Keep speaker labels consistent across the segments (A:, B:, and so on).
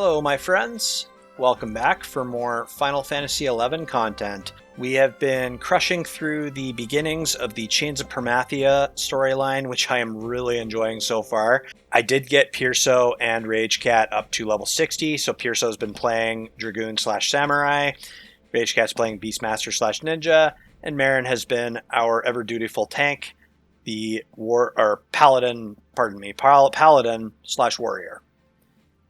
A: Hello, my friends. Welcome back for more Final Fantasy XI content. We have been crushing through the beginnings of the Chains of Permathia storyline, which I am really enjoying so far. I did get Mrpierso and Ragecat up to level 60, so Mrpierso's been playing Dragoon / Samurai, Ragecat's playing Beastmaster / Ninja, and Marin has been our ever dutiful tank, the Paladin / Warrior.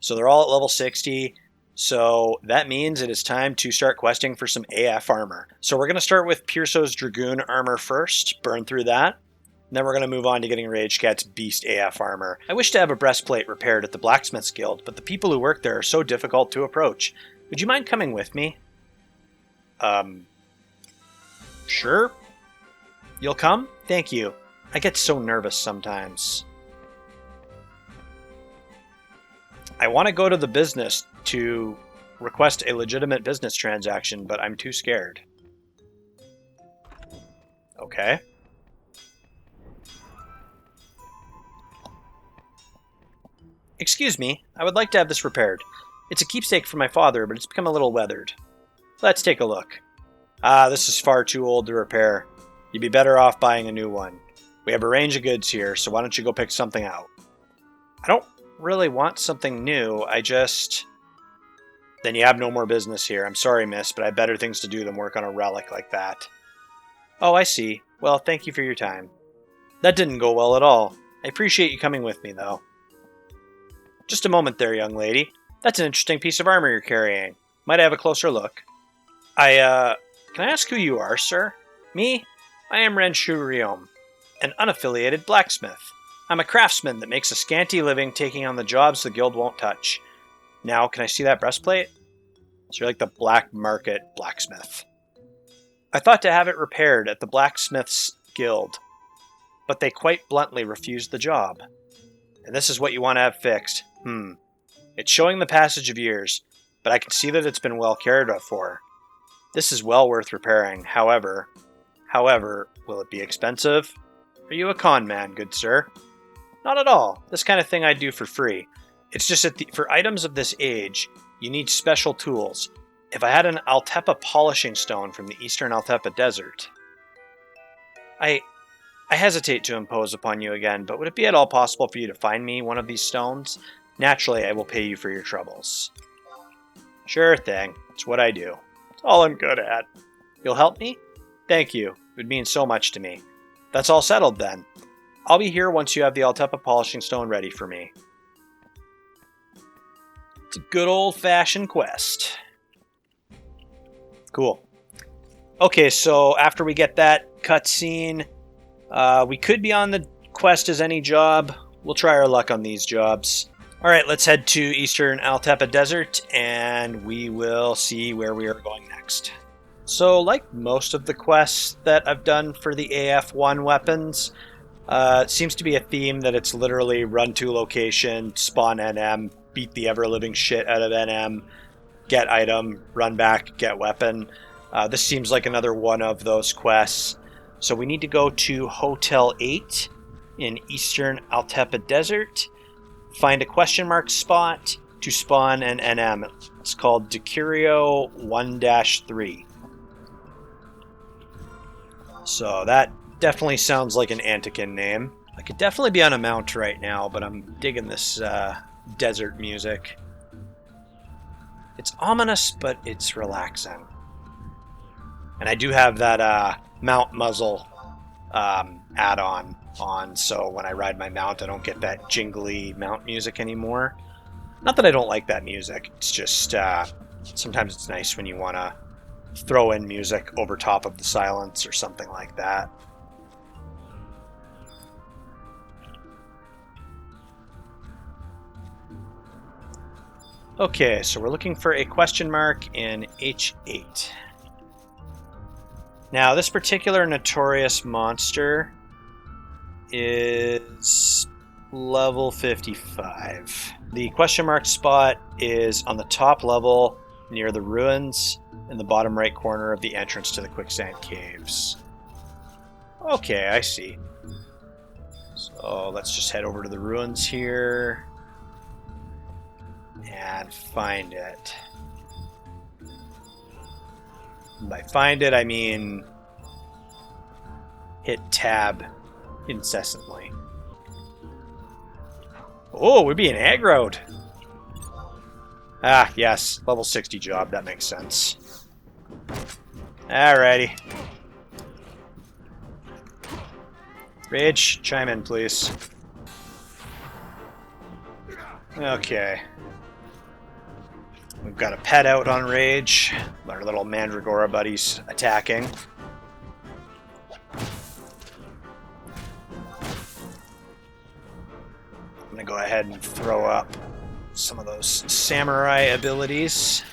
A: So they're all at level 60. So that means it is time to start questing for some AF armor. So we're going to start with Mrpierso's Dragoon armor first, burn through that. And then we're going to move on to getting Ragecat's Beast AF armor. I wish to have a breastplate repaired at the Blacksmith's Guild, but the people who work there are so difficult to approach. Would you mind coming with me? Sure. You'll come? Thank you. I get so nervous sometimes. I want to go to the business to request a legitimate business transaction, but I'm too scared. Okay. Excuse me, I would like to have this repaired. It's a keepsake for my father, but it's become a little weathered. Let's take a look. This is far too old to repair. You'd be better off buying a new one. We have a range of goods here, so why don't you go pick something out? I don't really want something new, Then you have no more business here. I'm sorry, miss, but I have better things to do than work on a relic like that. Oh, I see. Well, thank you for your time. That didn't go well at all. I appreciate you coming with me, though. Just a moment there, young lady. That's an interesting piece of armor you're carrying. Might I have a closer look? Can I ask who you are, sir? Me? I am Riom, an unaffiliated blacksmith. I'm a craftsman that makes a scanty living taking on the jobs the guild won't touch. Now, can I see that breastplate? So you're like the black market blacksmith. I thought to have it repaired at the blacksmith's guild, but they quite bluntly refused the job. And this is what you want to have fixed. It's showing the passage of years, but I can see that it's been well cared for. This is well worth repairing. However, will it be expensive? Are you a con man, good sir? Not at all. This kind of thing I do for free. It's just that for items of this age, you need special tools. If I had an Altepa polishing stone from the Eastern Altepa Desert... I hesitate to impose upon you again, but would it be at all possible for you to find me one of these stones? Naturally, I will pay you for your troubles. Sure thing. It's what I do. It's all I'm good at. You'll help me? Thank you. It would mean so much to me. That's all settled then. I'll be here once you have the Altepa polishing stone ready for me. It's a good old-fashioned quest. Cool. Okay, so after we get that cutscene, we could be on the quest as any job. We'll try our luck on these jobs. Alright, let's head to Eastern Altepa Desert, and we will see where we are going next. So, like most of the quests that I've done for the AF1 weapons, it seems to be a theme that it's literally run to location, spawn NM, beat the ever-living shit out of NM, get item, run back, get weapon. This seems like another one of those quests. So we need to go to Hotel 8 in Eastern Altepa Desert, find a question mark spot to spawn an NM. It's called Decurio 1-3. So that definitely sounds like an Antican name. I could definitely be on a mount right now, but I'm digging this desert music. It's ominous, but it's relaxing. And I do have that mount muzzle add-on on, so when I ride my mount, I don't get that jingly mount music anymore. Not that I don't like that music, it's just sometimes it's nice when you want to throw in music over top of the silence or something like that. Okay, so we're looking for a question mark in H8. Now, this particular notorious monster is level 55. The question mark spot is on the top level near the ruins in the bottom right corner of the entrance to the quicksand caves. Okay, I see. So let's just head over to the ruins here. and find it. And by find it, I mean hit tab incessantly. Oh, we're being aggroed. Ah, yes. Level 60 job. That makes sense. Alrighty. Rage, chime in, please. Okay. We've got a pet out on Rage. Our little Mandragora buddies attacking. I'm going to go ahead and throw up some of those samurai abilities.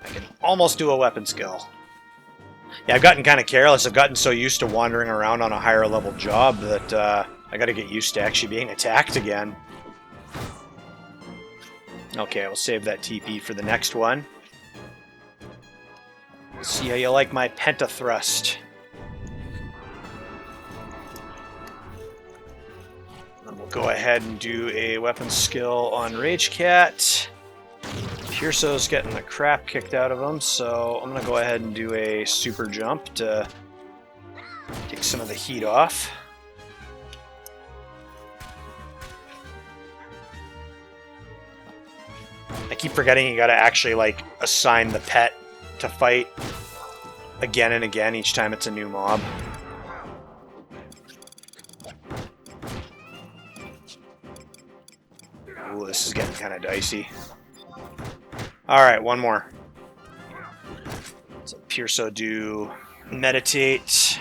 A: I can almost do a weapon skill. Yeah, I've gotten kind of careless. I've gotten so used to wandering around on a higher level job that I got to get used to actually being attacked again. Okay, we'll save that TP for the next one. See how you like my pentathrust. And we'll go ahead and do a weapon skill on Ragecat. Mrpierso's getting the crap kicked out of him, so I'm going to go ahead and do a super jump to take some of the heat off. I keep forgetting you got to actually like assign the pet to fight again and again each time it's a new mob. Ooh, this is getting kind of dicey. Alright, one more. So Mrpierso do meditate.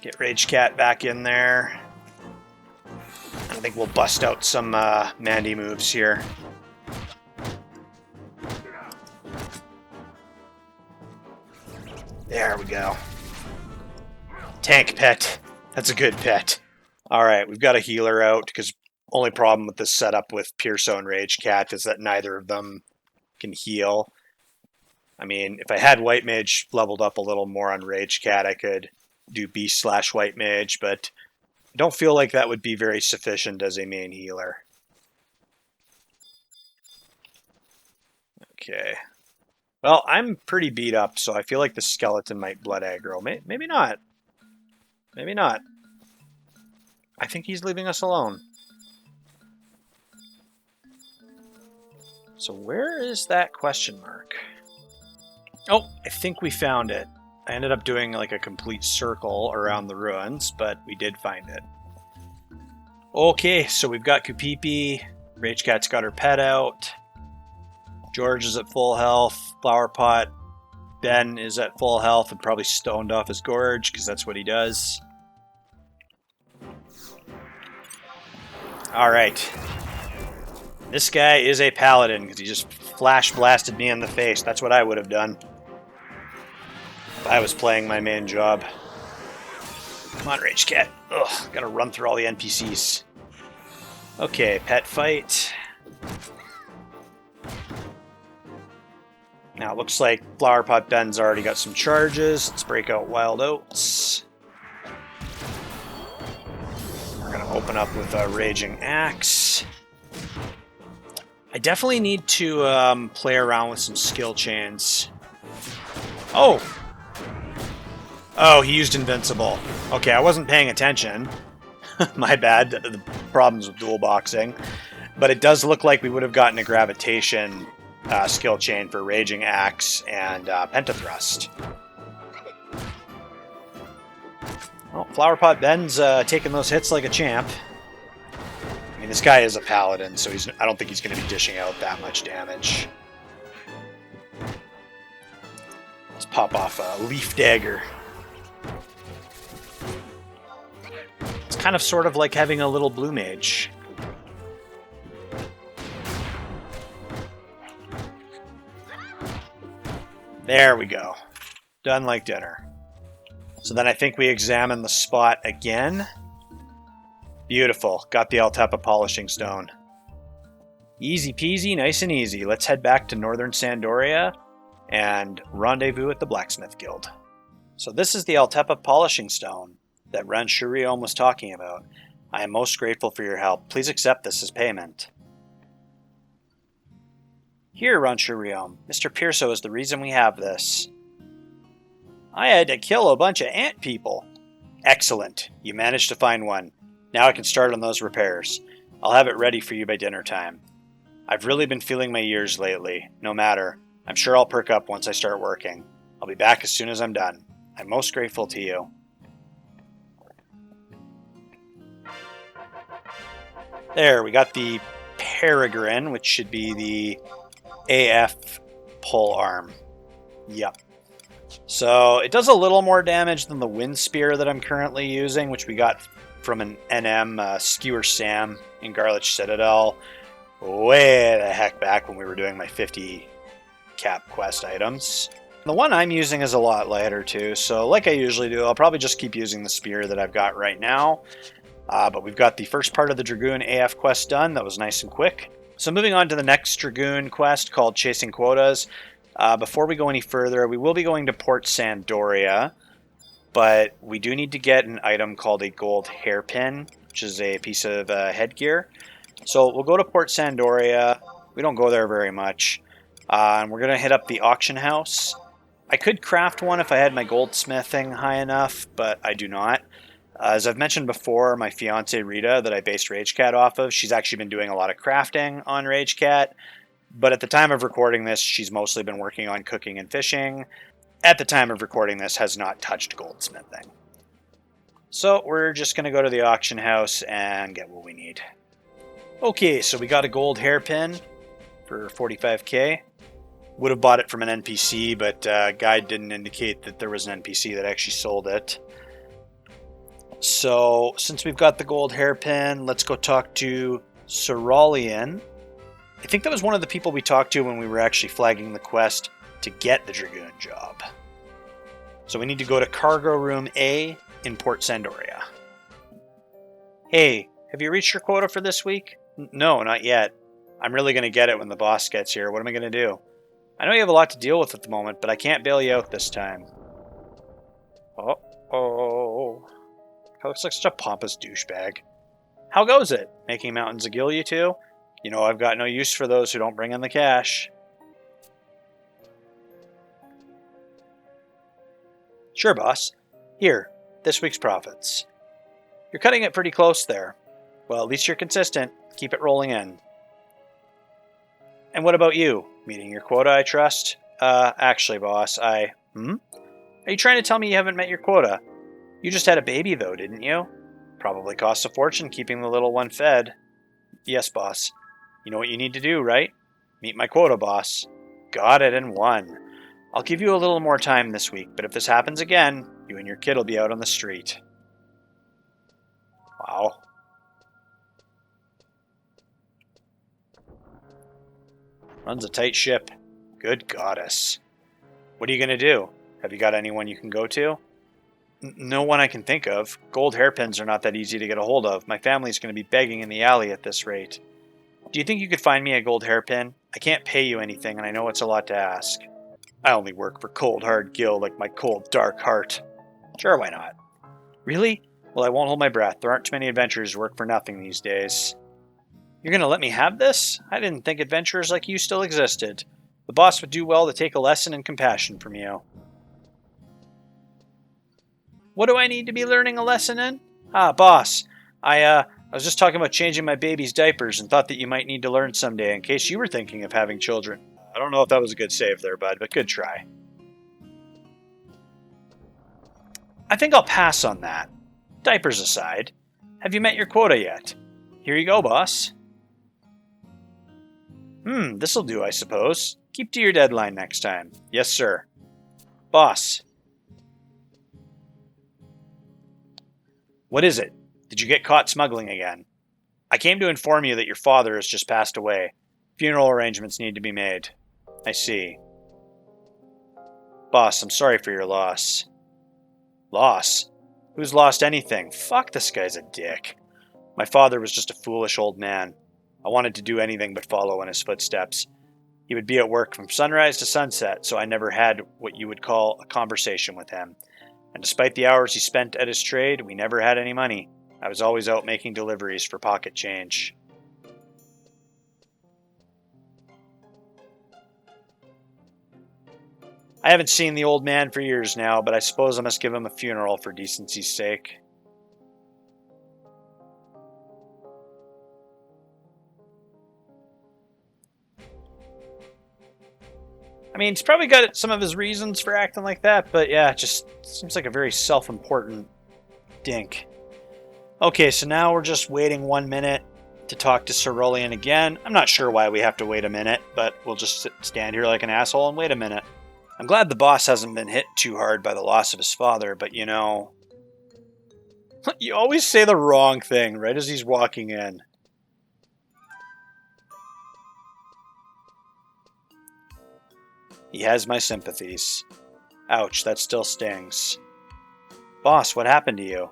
A: Get Ragecat back in there. I think we'll bust out some Mandy moves here. There we go. Tank pet. That's a good pet. Alright, we've got a healer out, because only problem with this setup with Mrpierso and Ragecat is that neither of them can heal. I mean, if I had White Mage leveled up a little more on Ragecat, I could do Beast/White Mage, but I don't feel like that would be very sufficient as a main healer. Okay. Well, I'm pretty beat up, so I feel like the skeleton might blood aggro. Maybe not. Maybe not. I think he's leaving us alone. So where is that question mark? Oh, I think we found it. I ended up doing like a complete circle around the ruins, but we did find it. Okay, so we've got Kupipi. Ragecat's got her pet out. George is at full health. Flowerpot. Ben is at full health and probably stoned off his gorge, because that's what he does. Alright. This guy is a paladin, because he just flash blasted me in the face. That's what I would have done if I was playing my main job. Come on, Ragecat. Ugh, gotta run through all the NPCs. Okay, pet fight. Now, it looks like Flowerpot Ben's already got some charges. Let's break out Wild Oats. We're going to open up with a Raging Axe. I definitely need to play around with some skill chains. Oh! Oh, he used Invincible. Okay, I wasn't paying attention. My bad. The problems with dual boxing. But it does look like we would have gotten a Gravitation skill chain for Raging Axe and Pentathrust. Well, Flowerpot Ben's taking those hits like a champ. I mean, this guy is a paladin, so I don't think he's going to be dishing out that much damage. Let's pop off a Leaf Dagger. It's kind of sort of like having a little blue mage. There we go. Done like dinner. So then I think we examine the spot again. Beautiful. Got the Altepa Polishing Stone. Easy peasy, nice and easy. Let's head back to Northern Sandoria and rendezvous at the Blacksmith Guild. So this is the Altepa polishing stone that Ren Shuriom was talking about. I am most grateful for your help. Please accept this as payment. Here, Ren Shuriom. Mrpierso is the reason we have this. I had to kill a bunch of ant people. Excellent. You managed to find one. Now I can start on those repairs. I'll have it ready for you by dinner time. I've really been feeling my ears lately. No matter. I'm sure I'll perk up once I start working. I'll be back as soon as I'm done. I'm most grateful to you. There, we got the Peregrine, which should be the AF polearm. Yep. So it does a little more damage than the wind spear that I'm currently using, which we got from an NM Skewer Sam in Garlich Citadel way the heck back when we were doing my 50 cap quest items. The one I'm using is a lot lighter too, so like I usually do, I'll probably just keep using the spear that I've got right now. But we've got the first part of the Dragoon AF quest done. That was nice and quick. So moving on to the next Dragoon quest called Chasing Quotas. Before we go any further, we will be going to Port Sandoria, but we do need to get an item called a gold hairpin, which is a piece of headgear. So we'll go to Port Sandoria. We don't go there very much. And we're going to hit up the auction house. I could craft one if I had my goldsmithing high enough, but I do not. As I've mentioned before, my fiance Rita, that I based Ragecat off of, she's actually been doing a lot of crafting on Ragecat. But at the time of recording this, she's mostly been working on cooking and fishing. At the time of recording this, has not touched goldsmithing. So we're just going to go to the auction house and get what we need. Okay, so we got a gold hairpin for 45k. Would have bought it from an NPC, but guide didn't indicate that there was an NPC that actually sold it. So since we've got the gold hairpin, let's go talk to Cerulean. I think that was one of the people we talked to when we were actually flagging the quest to get the Dragoon job. So we need to go to Cargo Room A in Port Sandoria. Hey, have you reached your quota for this week? No, not yet. I'm really going to get it when the boss gets here. What am I going to do? I know you have a lot to deal with at the moment, but I can't bail you out this time. Uh-oh. He looks like such a pompous douchebag. How goes it? Making mountains a gill you two? You know I've got no use for those who don't bring in the cash. Sure, boss. Here, this week's profits. You're cutting it pretty close there. Well, at least you're consistent. Keep it rolling in. And what about you? Meeting your quota, I trust? Actually, boss, Are you trying to tell me you haven't met your quota? You just had a baby, though, didn't you? Probably costs a fortune keeping the little one fed. Yes, boss. You know what you need to do, right? Meet my quota, boss. Got it in one. I'll give you a little more time this week, but if this happens again, you and your kid will be out on the street. Wow. Runs a tight ship. Good goddess. What are you going to do? Have you got anyone you can go to? No one I can think of. Gold hairpins are not that easy to get a hold of. My family's going to be begging in the alley at this rate. Do you think you could find me a gold hairpin? I can't pay you anything, and I know it's a lot to ask. I only work for cold hard gil like my cold dark heart. Sure, why not? Really? Well, I won't hold my breath. There aren't too many adventurers who work for nothing these days. You're going to let me have this? I didn't think adventurers like you still existed. The boss would do well to take a lesson in compassion from you. What do I need to be learning a lesson in? Boss, I was just talking about changing my baby's diapers and thought that you might need to learn someday in case you were thinking of having children. I don't know if that was a good save there, bud, but good try. I think I'll pass on that. Diapers aside, have you met your quota yet? Here you go, boss. This'll do, I suppose. Keep to your deadline next time. Yes, sir. Boss. What is it? Did you get caught smuggling again? I came to inform you that your father has just passed away. Funeral arrangements need to be made. I see. Boss, I'm sorry for your loss. Loss? Who's lost anything? Fuck, this guy's a dick. My father was just a foolish old man. I wanted to do anything but follow in his footsteps. He would be at work from sunrise to sunset, so I never had what you would call a conversation with him. and despite the hours he spent at his trade, we never had any money. I was always out making deliveries for pocket change. I haven't seen the old man for years now, but I suppose I must give him a funeral for decency's sake. I mean, he's probably got some of his reasons for acting like that, but yeah, it just seems like a very self-important dink. Okay, so now we're just waiting 1 minute to talk to Cerulean again. I'm not sure why we have to wait a minute, but we'll just stand here like an asshole and wait a minute. I'm glad the boss hasn't been hit too hard by the loss of his father, but you know, you always say the wrong thing right as he's walking in. He has my sympathies. Ouch, that still stings. Boss, what happened to you?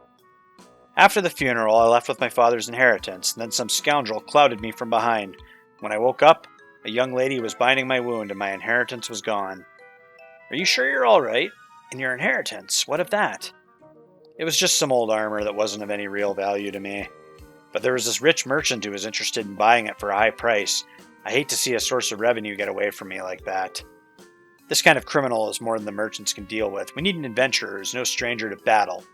A: After the funeral, I left with my father's inheritance, and then some scoundrel clouted me from behind. When I woke up, a young lady was binding my wound and my inheritance was gone. Are you sure you're all right? And your inheritance, what of that? It was just some old armor that wasn't of any real value to me. But there was this rich merchant who was interested in buying it for a high price. I hate to see a source of revenue get away from me like that. This kind of criminal is more than the merchants can deal with. We need an adventurer who's no stranger to battle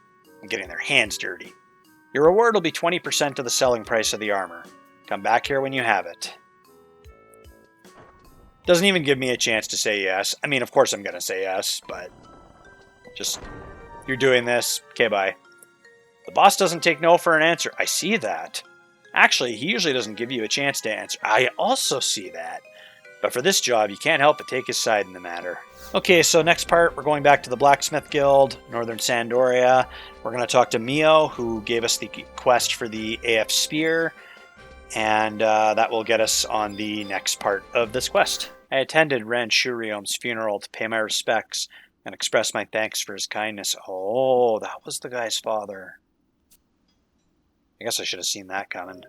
A: and getting their hands dirty. Your reward will be 20% of the selling price of the armor. Come back here when you have it. Doesn't even give me a chance to say yes. I mean, of course I'm going to say yes, but just, you're doing this. Okay, bye. The boss doesn't take no for an answer. I see that. Actually, he usually doesn't give you a chance to answer. I also see that. But for this job, you can't help but take his side in the matter. Okay, so next part, we're going back to the Blacksmith Guild, Northern Sandoria. We're going to talk to Mio, who gave us the quest for the AF Spear, and that will get us on the next part of this quest. I attended Ren Shuriom's funeral to pay my respects and express my thanks for his kindness. Oh, that was the guy's father. I guess I should have seen that coming.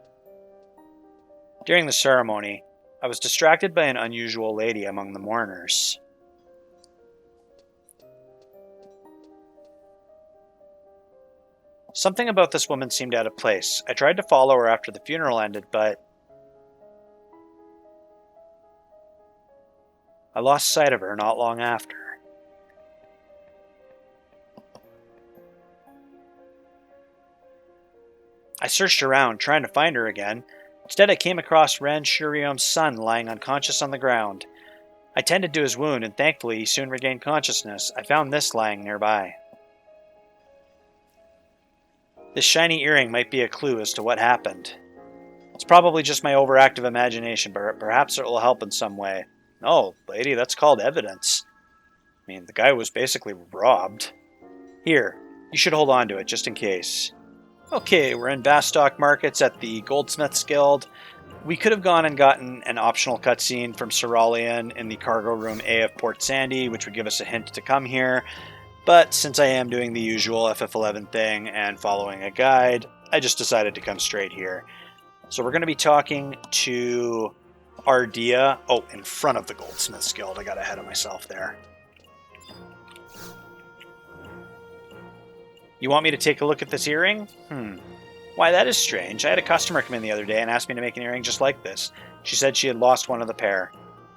A: During the ceremony, I was distracted by an unusual lady among the mourners. Something about this woman seemed out of place. I tried to follow her after the funeral ended, but I lost sight of her not long after. I searched around, trying to find her again. Instead, I came across Ren Shuriom's son lying unconscious on the ground. I tended to his wound, and thankfully he soon regained consciousness. I found this lying nearby. This shiny earring might be a clue as to what happened. It's probably just my overactive imagination, but perhaps it will help in some way. Oh, lady, that's called evidence. I mean, the guy was basically robbed. Here, you should hold on to it just in case. Okay, we're in Vastock Markets at the Goldsmiths Guild. We could have gone and gotten an optional cutscene from Cerulean in the cargo room AF Port Sandy, which would give us a hint to come here. But since I am doing the usual FF11 thing and following a guide, I just decided to come straight here. So we're going to be talking to Ardea. Oh, in front of the Goldsmiths Guild. I got ahead of myself there. You want me to take a look at this earring? Why, that is strange. I had a customer come in the other day and asked me to make an earring just like this. She said she had lost one of the pair.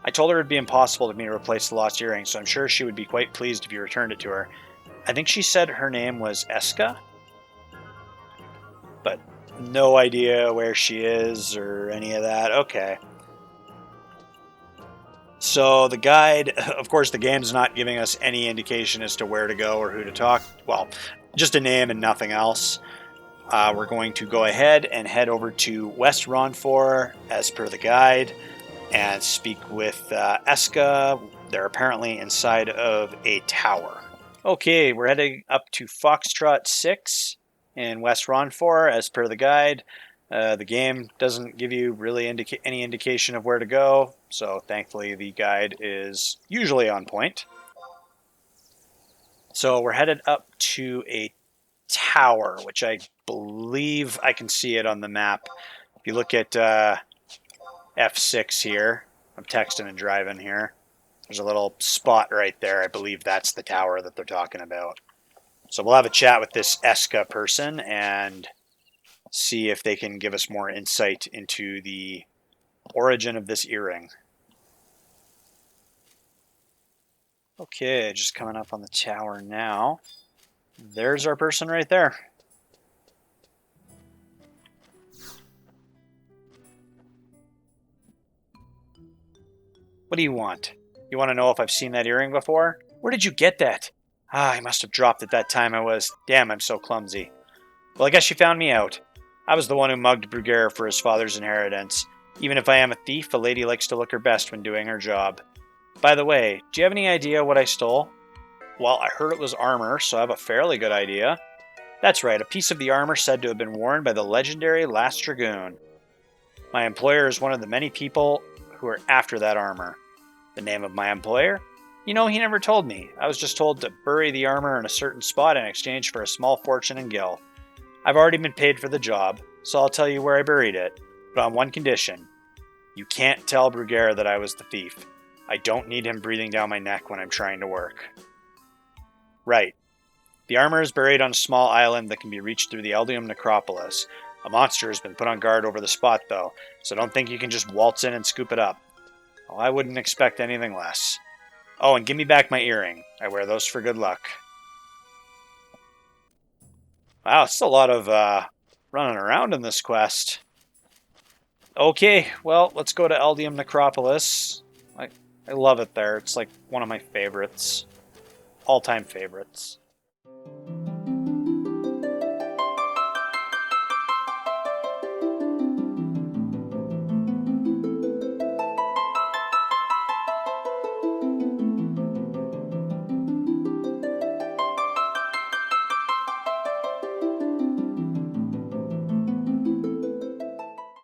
A: I told her it would be impossible for me to replace the lost earring, so I'm sure she would be quite pleased if you returned it to her. I think she said her name was Eska? But no idea where she is or any of that. Okay. So the guide, of course the game's not giving us any indication as to where to go or who to talk. Well, just a name and nothing else. We're going to go ahead and head over to West Ronfor as per the guide and speak with Eska. They're apparently inside of a tower. Okay, we're heading up to Foxtrot 6 in West Ronfor as per the guide. The game doesn't give you really any indication of where to go, so thankfully the guide is usually on point. So we're headed up to a tower, which I believe I can see it on the map. If you look at F6 here, I'm texting and driving here. There's a little spot right there. I believe that's the tower that they're talking about. So we'll have a chat with this Eska person and see if they can give us more insight into the origin of this earring. Okay, just coming up on the tower now. There's our person right there. What do you want? You want to know if I've seen that earring before? Where did you get that? I must have dropped it that time I was... Damn, I'm so clumsy. Well, I guess you found me out. I was the one who mugged Bruguer for his father's inheritance. Even if I am a thief, a lady likes to look her best when doing her job. By the way, do you have any idea what I stole? Well, I heard it was armor, so I have a fairly good idea. That's right, a piece of the armor said to have been worn by the legendary last Dragoon. My employer is one of the many people who are after that armor. The name of my employer? You know, he never told me. I was just told to bury the armor in a certain spot in exchange for a small fortune in gil. I've already been paid for the job, so I'll tell you where I buried it, but on one condition. You can't tell Bruguer that I was the thief. I don't need him breathing down my neck when I'm trying to work. Right. The armor is buried on a small island that can be reached through the Eldium necropolis. A monster has been put on guard over the spot, though, so don't think you can just waltz in and scoop it up. Well, I wouldn't expect anything less. Oh, and give me back my earring. I wear those for good luck. Wow, it's a lot of running around in this quest. Okay, well, let's go to Eldium Necropolis. I love it there. It's like one of my favorites. All-time favorites.